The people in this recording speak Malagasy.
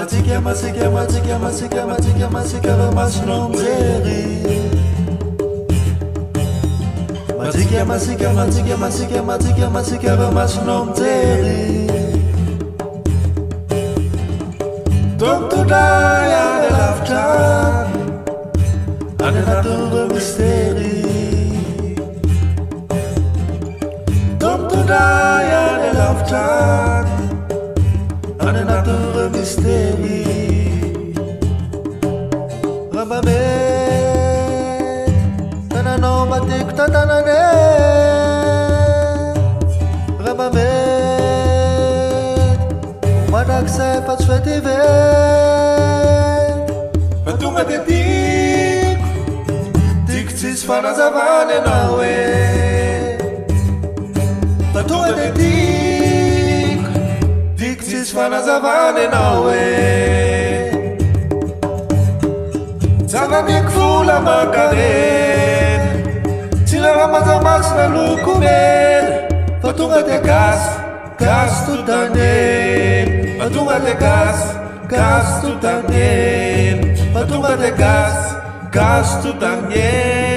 Matika masika matika masika matika masika masnom zeri. Matika masika matika masika matika masika masnom zeri. Don't to die à de l'aftan, à de la tour mystère. Don't to die à de l'aftan, à de la tour mystère. Rabame, tanano matik tatanane. Rabame. Madak saya pas festival, patunga de tik tis fana zavane nawe. Patunga de tik tis fana zavane nawe. Sana mikfula makaren, sila ramazamas na lukumen. Patunga de gas tu tanen. Patunga de gas tu también. Patunga de gas tu también.